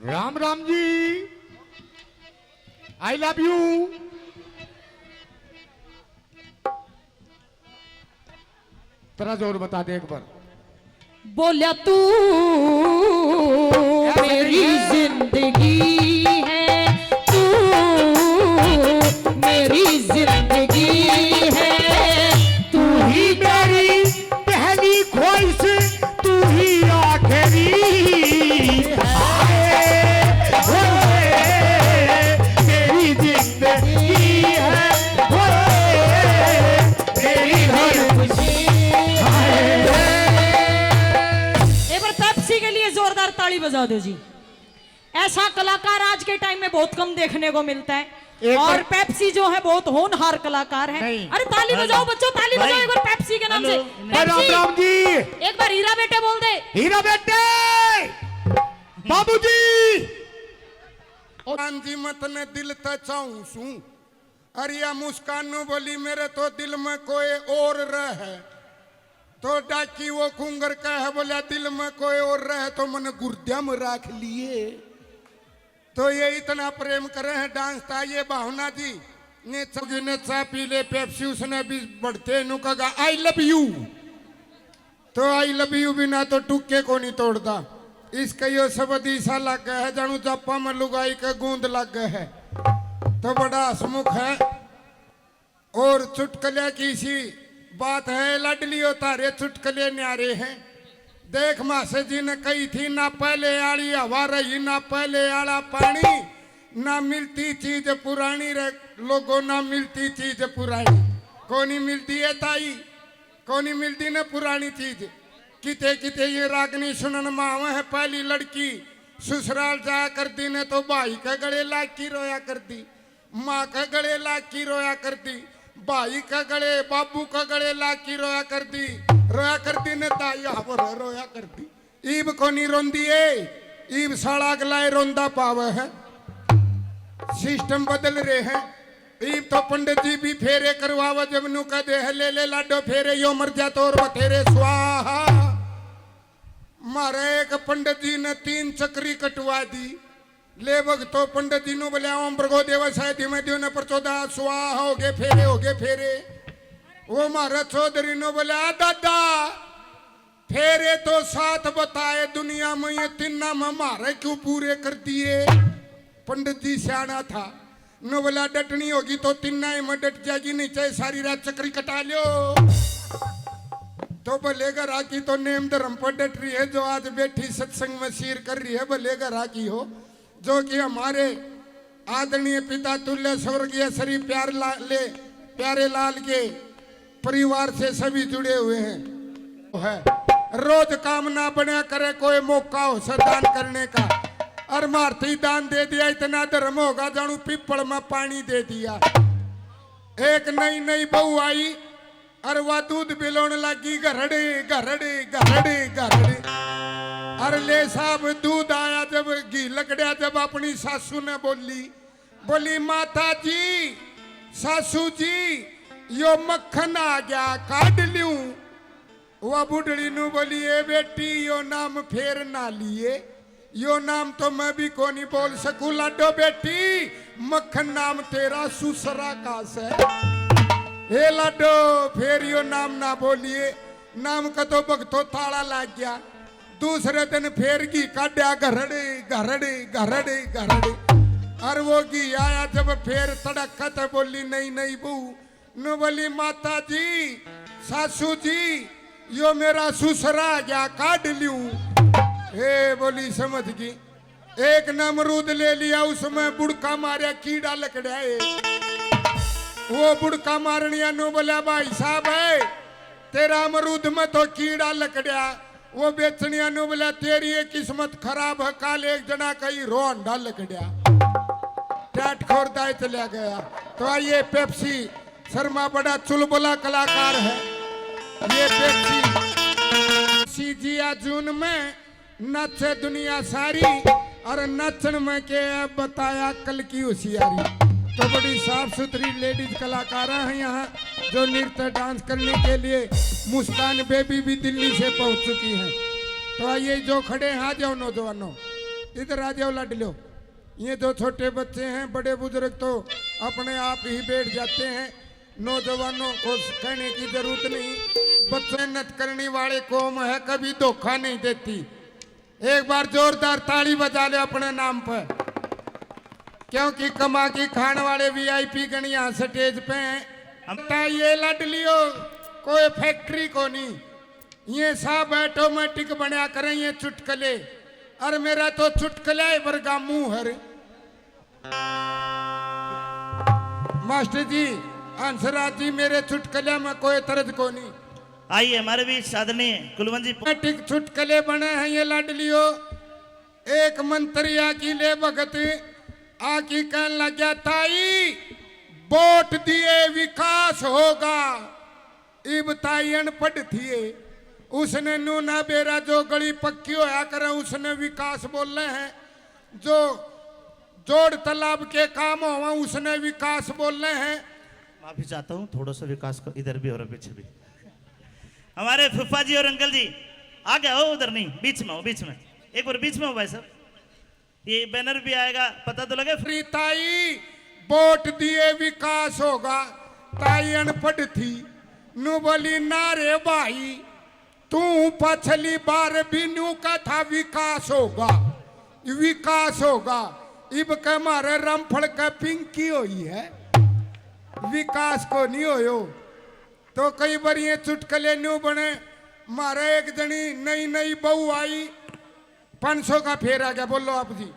Ram Ram ji, I love you. तेरा जोर बता दे एक बार। बोला तू मेरी जिंदगी है, तू मेरी जिंदगी है, तू ही मेरी पहली ख्वाहिश, तू ही आखिरी मेरी जिंदगी है, मेरी हर खुशी। एक बार पेप्सी के लिए जोरदार ताली बजा दो जी। ऐसा कलाकार आज के टाइम में बहुत कम देखने को मिलता है और पेप्सी जो है बहुत होनहार कलाकार है। अरे ताली बजाओ बच्चों, ताली बजाओ एक बार पेप्सी के नाम से। राम राम जी, एक बार हीरा बेटे बोल दे। हीरा बेटे, बाबूजी। जी मत ने दिल तचाऊं सू, अरिया मुस्कान बोली मेरे तो दिल में कोई और रहे, तो डाकी वो खुंगर का है बोला दिल में कोई और रहे तो मन गुर्दिया में राख लिए। तो ये इतना प्रेम करे हैं डांस था ये भावना जी ने चा पी ले पेप्सी, उसने भी बढ़ते नु कहा आई लव यू, तो आई लव यू बिना तो टुक्के को नहीं तोड़ता। इसका यो शब्द ईसा लग गया है, जानू जप्पा में लुगाई का गूंद लग गया है, तो बड़ा हसमुख है। और चुटकले की सी बात है, लडली तारे चुटकले न्यारे हैं। देख मासे जी ने कही थी ना पहले आड़ी हवा रही ना पहले आड़ा पानी, ना मिलती चीज पुरानी रे लोगों, ना मिलती चीज पुरानी। कौनी मिलती है ताई, कौनी मिलती ना पुरानी चीज। किते किते ये रागनी सुनन माव है, पहली लड़की ससुराल जाया करती ने तो भाई के गले लाग की रोया करती, माँ के गले लाग की रोया करती, भाई का गले बाबू का गले लाग की रोया करती ने ताई हावर रोया करती। ईब को नहीं रोंदी है, ईब साड़ा गलाए रोंदा पावे है। सिस्टम बदल रहे हैं। ईब तो पंडित जी भी फेरे करवावा, जब नु का दे ले ले लाडो फेरे यो मर जा तो और बथेरे स्वाहा। मारे एक पंडित जी ने 3 चक्री कटवा दी, ले भगतो पंडित जी नु बोले ओम प्रगो देवसाय धीमे धीमे पर 14 स्वाहा हो गए फेरे। वो मारा चौधरी नो बोले दादा फेरे तो 7 बताए दुनिया में, ये 3 में मारे क्यों पूरे कर दिए। पंडित जी सियाना था, नो बोला डटनी होगी तो 3 में डट जाएगी, नहीं चाहे सारी रात चक्री कटा लो। तो भलेगा राखी तो नेम धर्म पर डट रही है, जो आज बैठी सत्संग में शीर कर रही है, भलेगा राखी हो। जो कि हमारे आदरणीय पिता तुल्य स्वर्गीय श्री प्यारे लाल के परिवार से सभी जुड़े हुए हैं। रोज काम ना बना करे कोई मौका हो दान करने का, और मारती दान दे दिया, इतना धर्म होगा जानू पीपल में पानी दे दिया। एक नई बहू आई और वह दूध पिलाने लगी, घरड़े घरड़े घरड़े घरड़े। अरे ले साहब दूध आया जब घी लकड़िया, जब अपनी सासू ने बोली माता जी सासू जी यो मक्खन आ गया काट लूं। वह बुढ़ड़ी नु बोली ए बेटी यो नाम फेर ना लिए, यो नाम तो मैं भी को नहीं बोल सकूं। लाडो बेटी मक्खन नाम तेरा सुसरा का से, हे लाडो फेर यो नाम ना बोलिए, नाम का तो भगतो ताला लग गया। दूसरे दिन फेर घी काटा, घरड़े घरड़े घरड़े घरड़े। और वो घी आया जब फेर तड़कत, बोली नहीं बहू नु बोली माता जी सासू जी यो मेरा सुसरा गया काट लूं। हे बोली समझ गई। एक नमरूद ले लिया, उसमें बुड़का मारा कीड़ा लकड़ा है। वो बुड़का मारनिया नु बोला भाई साहब है तेरा अमरूद में तो कीड़ा लकड़ा। वो बेचनिया नु बोला तेरी ये किस्मत खराब है, काल एक जना कहीं रोंडा लकड़ा टाट खोरदाय चला गया। तो आइए पेप्सी शर्मा बड़ा चुलबुला कलाकार है। ये पेप्सी जिया जून में नचे दुनिया सारी, और नचन में के बताया कल की होशियारी। तो बड़ी साफ सुथरी लेडीज कलाकार हैं यहाँ, जो नृत्य डांस करने के लिए मुस्कान बेबी भी दिल्ली से पहुँच चुकी हैं। तो आइए जो खड़े हैं आ जाओ नौजवानों। इधर आ जाओ लाडलो। ये जो छोटे बच्चे हैं, बड़े बुजुर्ग तो अपने आप ही बैठ जाते हैं, नौजवानों को कहने की जरूरत नहीं। बच्चे मेहनत करने वाले कौम है, कभी धोखा नहीं देती। एक बार जोरदार ताली बजा ले अपने नाम पर, क्योंकि कमा की खाने वाले वीआईपी गण यहाँ स्टेज पे हैं। हमता ये लाडलियो कोई फैक्ट्री को नहीं, ये सब ऑटोमेटिक बना करें ये चुटकले। और मेरा तो चुटकला है वर्गा मुंह हर। मास्टर जी, हंसराज जी, मेरे चुटकले में कोई तरज को नहीं। आइए हमारे बीच आदरणीय कुलवंत जी। ऑटोमेटिक चुटकले बने हैं ये लाडलियो। एक मंत्री आकी ले भगत आकी कहने लग गया, ताई वोट दिए विकास होगा। इब ताई अनपढ़ थिए, उसने नूना बेरा जो गली पक्की होया करे उसने विकास बोल रहे हैं, जो जोड़ तालाब के काम हो उसने विकास बोल रहे हैं। माफी चाहता हूँ, थोड़ा सा विकास को इधर भी और पीछे भी। हमारे फुफा जी और अंकल जी आगे हो, उधर नहीं, बीच में हो, बीच में एक बार बीच में हो भाई साहब। ये बैनर भी आएगा, पता तो लगे। फ्री ताई वोट दिए विकास होगा। ताई अनपढ़ थी, नु बोली ना रे भाई, तू पछली बार भी न्यू का था विकास होगा, विकास होगा। इब के मारे रामफल का पिंकी हुई है, विकास को नहीं होयो। तो कई बार ये चुटकले न्यू बने। मारे एक जनी नई नई बहू आई, 500 का फेर आ गया। बोलो आप जी।